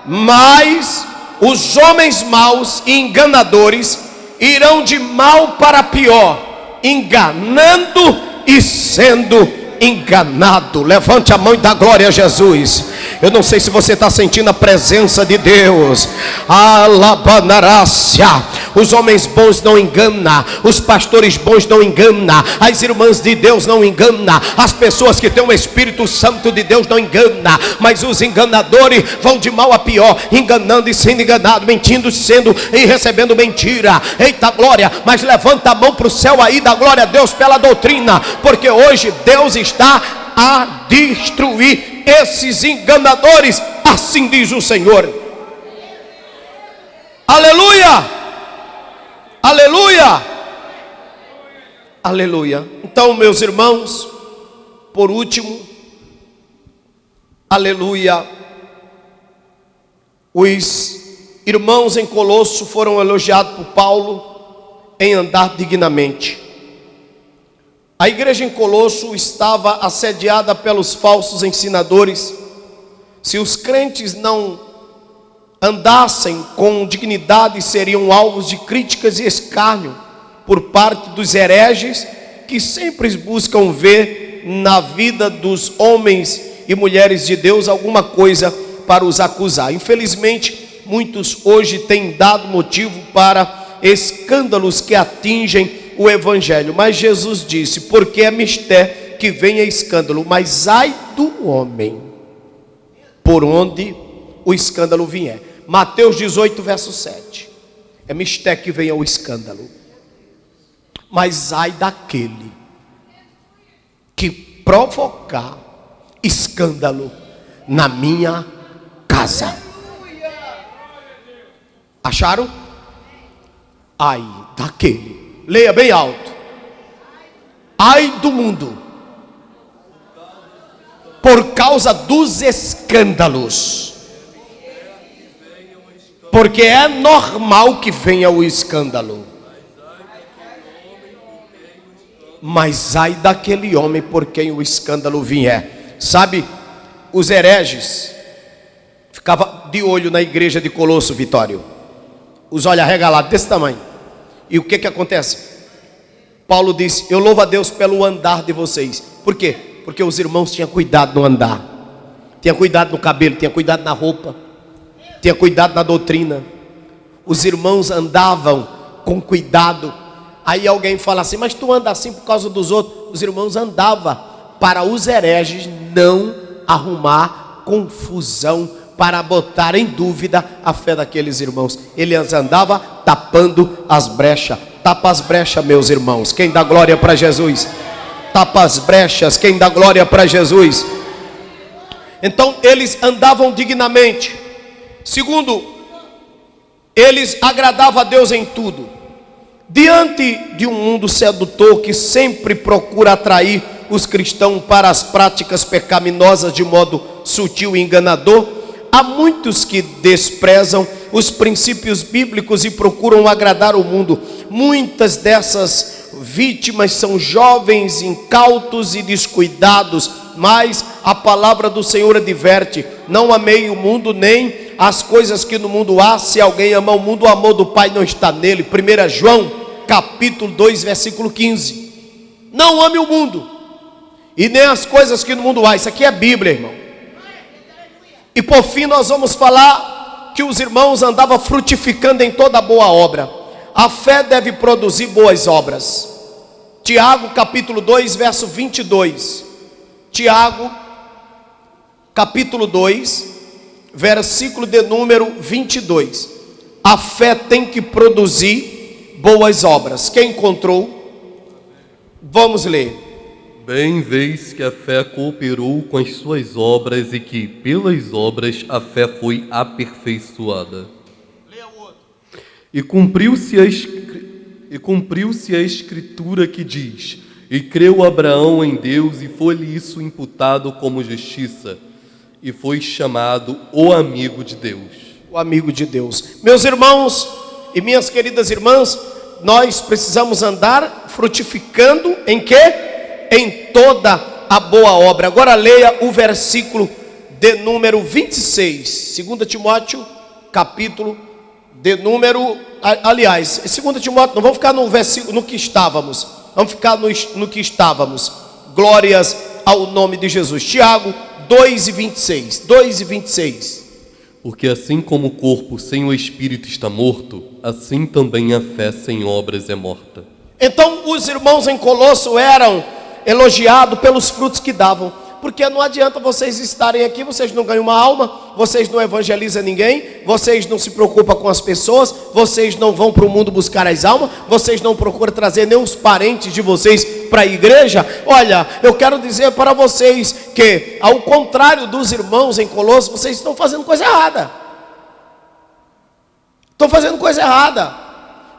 Mas os homens maus e enganadores irão de mal para pior, enganando e sendo enganado. Levante a mão e dá glória a Jesus. Eu não sei se você está sentindo a presença de Deus. Alabanarácia. Os homens bons não enganam, os pastores bons não enganam, as irmãs de Deus não enganam, as pessoas que têm o Espírito Santo de Deus não enganam, mas os enganadores vão de mal a pior, enganando e sendo enganado, mentindo, sendo e recebendo mentira. Eita glória. Mas levanta a mão para o céu aí, dá glória a Deus pela doutrina, porque hoje Deus está a destruir esses enganadores, assim diz o Senhor. Aleluia. Aleluia! Aleluia. Então, meus irmãos, por último, aleluia, os irmãos em Colosso foram elogiados por Paulo em andar dignamente. A igreja em Colosso estava assediada pelos falsos ensinadores. Se os crentes não andassem com dignidade, seriam alvos de críticas e escárnio por parte dos hereges, que sempre buscam ver na vida dos homens e mulheres de Deus alguma coisa para os acusar. Infelizmente, muitos hoje têm dado motivo para escândalos que atingem o evangelho. Mas Jesus disse: porque é mistério que venha escândalo, mas ai do homem por onde o escândalo vier. Mateus 18, verso 7. É mistério que venha o escândalo, mas ai daquele que provocar escândalo na minha casa. Acharam? Ai daquele, leia bem alto, ai do mundo, por causa dos escândalos, porque é normal que venha o escândalo, mas ai daquele homem por quem o escândalo vier. Sabe, os hereges ficavam de olho na igreja de Colosso, Vitório, os olhos arregalados desse tamanho. E o que acontece? Paulo disse: eu louvo a Deus pelo andar de vocês. Por quê? Porque os irmãos tinham cuidado no andar, tinham cuidado no cabelo, tinham cuidado na roupa, tinham cuidado na doutrina. Os irmãos andavam com cuidado. Aí alguém fala assim: mas tu anda assim por causa dos outros. Os irmãos andavam para os hereges não arrumar confusão, para botar em dúvida a fé daqueles irmãos. Eles andavam tapando as brechas. Tapa as brechas, meus irmãos. Quem dá glória para Jesus? Tapa as brechas. Quem dá glória para Jesus? Então eles andavam dignamente. Segundo, eles agradavam a Deus em tudo. Diante de um mundo sedutor que sempre procura atrair os cristãos para as práticas pecaminosas de modo sutil e enganador, há muitos que desprezam os princípios bíblicos e procuram agradar o mundo. Muitas dessas vítimas são jovens incautos e descuidados, mas a palavra do Senhor adverte: não amei o mundo nem as coisas que no mundo há. Se alguém ama o mundo, o amor do Pai não está nele. 1 João capítulo 2, versículo 15. Não ame o mundo e nem as coisas que no mundo há. Isso aqui é Bíblia, irmão. E por fim nós vamos falar que os irmãos andavam frutificando em toda boa obra. A fé deve produzir boas obras. Tiago capítulo 2, verso 22. Tiago capítulo 2, versículo de número 22. A fé tem que produzir boas obras. Quem encontrou? Vamos ler. Bem vês que a fé cooperou com as suas obras e que pelas obras a fé foi aperfeiçoada. Leia o outro. E cumpriu-se a escritura que diz: e creu Abraão em Deus e foi-lhe isso imputado como justiça, e foi chamado o amigo de Deus. O amigo de Deus. Meus irmãos e minhas queridas irmãs, nós precisamos andar frutificando em quê? Em toda a boa obra. Agora leia o versículo de número 26, 2 Timóteo capítulo de número, aliás, 2 Timóteo, não vamos ficar no versículo no que estávamos, vamos ficar no que estávamos. Glórias ao nome de Jesus. Tiago 2:26, 2:26. Porque assim como o corpo sem o espírito está morto, assim também a fé sem obras é morta. Então os irmãos em Colosso eram elogiados pelos frutos que davam. Porque não adianta vocês estarem aqui, vocês não ganham uma alma, vocês não evangelizam ninguém, vocês não se preocupam com as pessoas, vocês não vão para o mundo buscar as almas, vocês não procuram trazer nem os parentes de vocês para a igreja. Olha, eu quero dizer para vocês que, ao contrário dos irmãos em Colosso, vocês estão fazendo coisa errada. Estão fazendo coisa errada.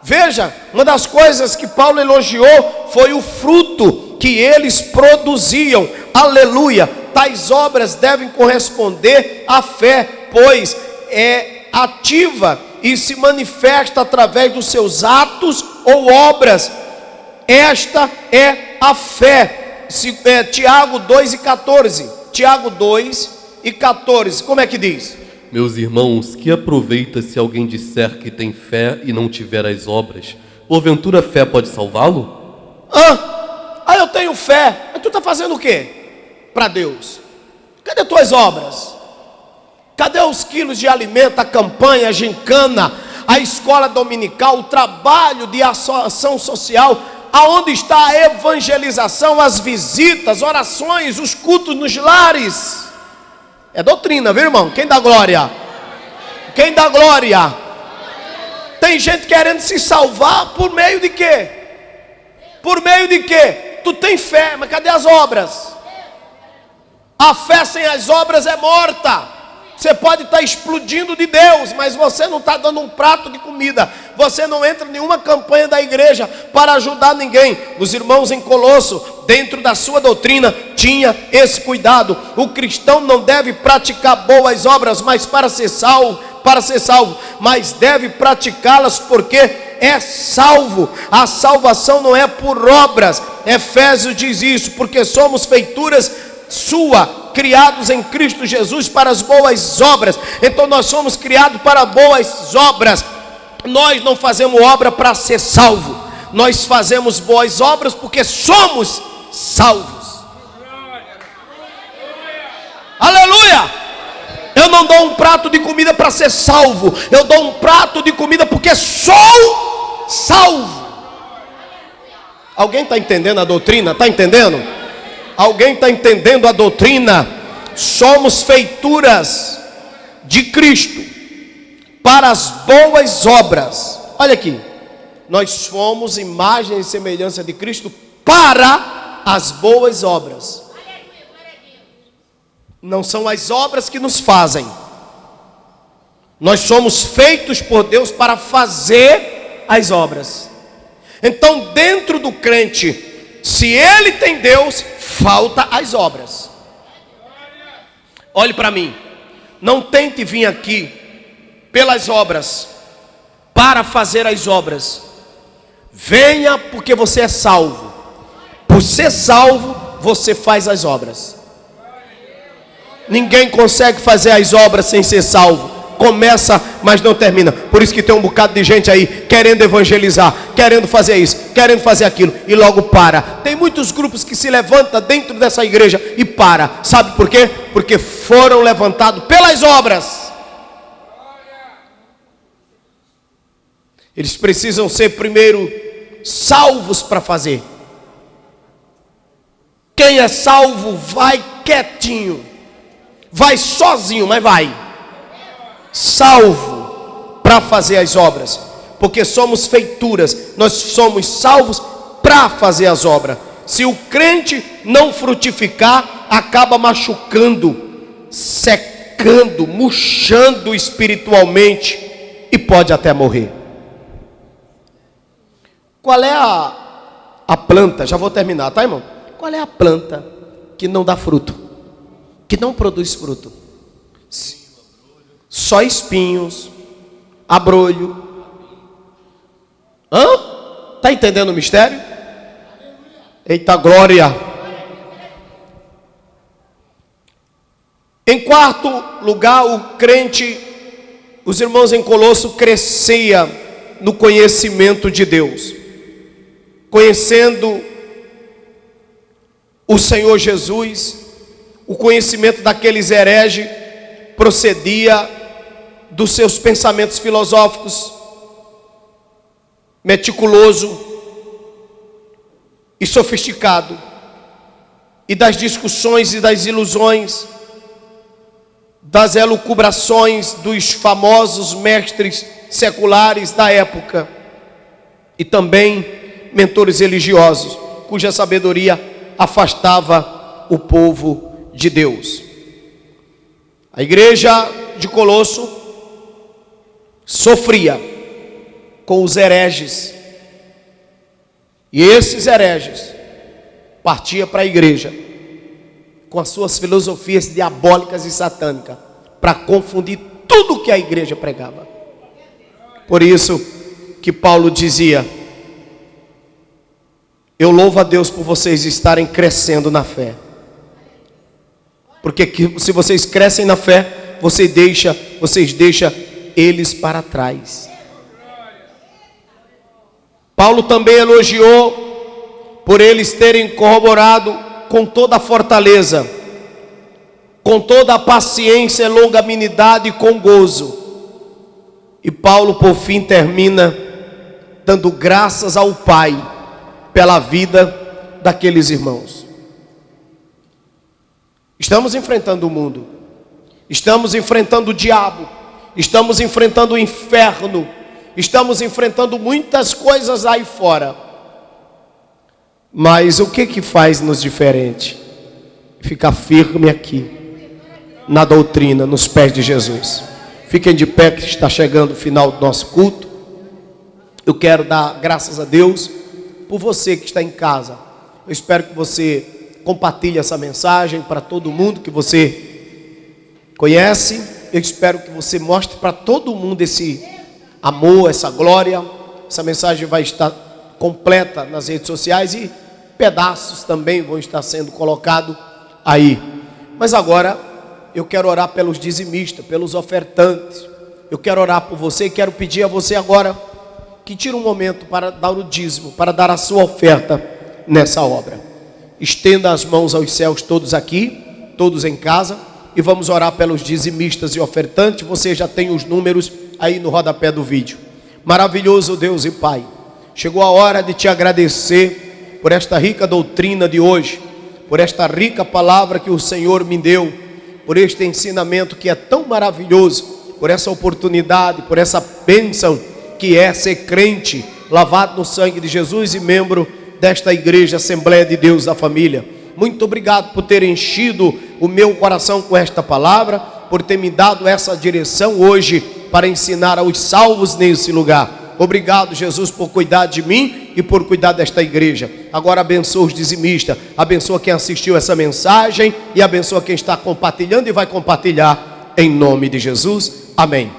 Veja, uma das coisas que Paulo elogiou foi o fruto que eles produziam. Aleluia! Tais obras devem corresponder à fé, pois é ativa e se manifesta através dos seus atos ou obras. Esta é a fé. Tiago 2:14. Tiago 2:14. Como é que diz? Meus irmãos, que aproveita se alguém disser que tem fé e não tiver as obras? Porventura a fé pode salvá-lo? Eu tenho fé. Mas tu está fazendo o quê para Deus? Cadê tuas obras? Cadê os quilos de alimento, a campanha, a gincana, a escola dominical, o trabalho de ação social? Aonde está a evangelização, as visitas, orações, os cultos nos lares? É doutrina, viu, irmão? Quem dá glória? Quem dá glória? Tem gente querendo se salvar por meio de quê? Por meio de quê? Tu tem fé, mas cadê as obras? A fé sem as obras é morta. Você pode estar explodindo de Deus, mas você não está dando um prato de comida. Você não entra em nenhuma campanha da igreja para ajudar ninguém. Os irmãos em Colosso, dentro da sua doutrina, tinha esse cuidado. O cristão não deve praticar boas obras, mas para ser salvo, mas deve praticá-las porque é salvo. A salvação não é por obras. Efésios diz isso, porque somos feituras sua, criados em Cristo Jesus para as boas obras. Então nós somos criados para boas obras. Nós não fazemos obra para ser salvo. Nós fazemos boas obras porque somos salvos. Aleluia! Eu não dou um prato de comida para ser salvo. Eu dou um prato de comida porque sou salvo. Alguém está entendendo a doutrina? Está entendendo? Alguém está entendendo a doutrina? Somos feituras de Cristo para as boas obras. Olha aqui, nós fomos imagem e semelhança de Cristo para as boas obras. Não são as obras que nos fazem. Nós somos feitos por Deus para fazer as obras. Então, dentro do crente, se ele tem Deus, falta as obras. Olhe para mim. Não tente vir aqui pelas obras, para fazer as obras. Venha porque você é salvo. Por ser salvo, você faz as obras. Ninguém consegue fazer as obras sem ser salvo. Começa, mas não termina. Por isso que tem um bocado de gente aí querendo evangelizar, querendo fazer isso, querendo fazer aquilo, e logo para. Tem muitos grupos que se levantam dentro dessa igreja e para. Sabe por quê? Porque foram levantados pelas obras. Eles precisam ser primeiro salvos para fazer. Quem é salvo vai quietinho, vai sozinho, mas vai. Salvo para fazer as obras, porque somos feituras, nós somos salvos para fazer as obras. Se o crente não frutificar, acaba machucando, secando, murchando espiritualmente e pode até morrer. Qual é a planta? Já vou terminar, tá, irmão? Qual é a planta que não dá fruto, que não produz fruto? Só espinhos, abrolho. Está entendendo o mistério? Eita glória! Em quarto lugar, o crente, os irmãos em Colosso, crescia no conhecimento de Deus, conhecendo o Senhor Jesus. O conhecimento daqueles hereges procedia dos seus pensamentos filosóficos, meticuloso e sofisticado, e das discussões e das ilusões, das elucubrações dos famosos mestres seculares da época, e também mentores religiosos, cuja sabedoria afastava o povo de Deus. A igreja de Colosso sofria com os hereges. E esses hereges partiam para a igreja com as suas filosofias diabólicas e satânicas para confundir tudo que a igreja pregava. Por isso que Paulo dizia: eu louvo a Deus por vocês estarem crescendo na fé. Porque se vocês crescem na fé, vocês deixam eles para trás. Paulo também elogiou por eles terem corroborado com toda a fortaleza, com toda a paciência, longanimidade e com gozo. E Paulo por fim termina dando graças ao Pai pela vida daqueles irmãos. Estamos enfrentando o mundo, estamos enfrentando o diabo, estamos enfrentando o inferno, estamos enfrentando muitas coisas aí fora. Mas o que faz-nos diferente? Ficar firme aqui, na doutrina, nos pés de Jesus. Fiquem de pé que está chegando o final do nosso culto. Eu quero dar graças a Deus por você que está em casa. Eu espero que você compartilhe essa mensagem para todo mundo que você conhece. Eu espero que você mostre para todo mundo esse amor, essa glória. Essa mensagem vai estar completa nas redes sociais e pedaços também vão estar sendo colocados aí. Mas agora eu quero orar pelos dizimistas, pelos ofertantes. Eu quero orar por você e quero pedir a você agora que tire um momento para dar o dízimo, para dar a sua oferta nessa obra. Estenda as mãos aos céus, todos aqui, todos em casa, e vamos orar pelos dizimistas e ofertantes. Você já tem os números aí no rodapé do vídeo. Maravilhoso Deus e Pai, chegou a hora de te agradecer por esta rica doutrina de hoje, por esta rica palavra que o Senhor me deu, por este ensinamento que é tão maravilhoso, por essa oportunidade, por essa bênção que é ser crente, lavado no sangue de Jesus e membro desta igreja, Assembleia de Deus da Família. Muito obrigado por ter enchido o meu coração com esta palavra, por ter me dado essa direção hoje para ensinar aos salvos nesse lugar. Obrigado, Jesus, por cuidar de mim e por cuidar desta igreja. Agora abençoa os dizimistas, abençoa quem assistiu essa mensagem e abençoa quem está compartilhando e vai compartilhar em nome de Jesus. Amém.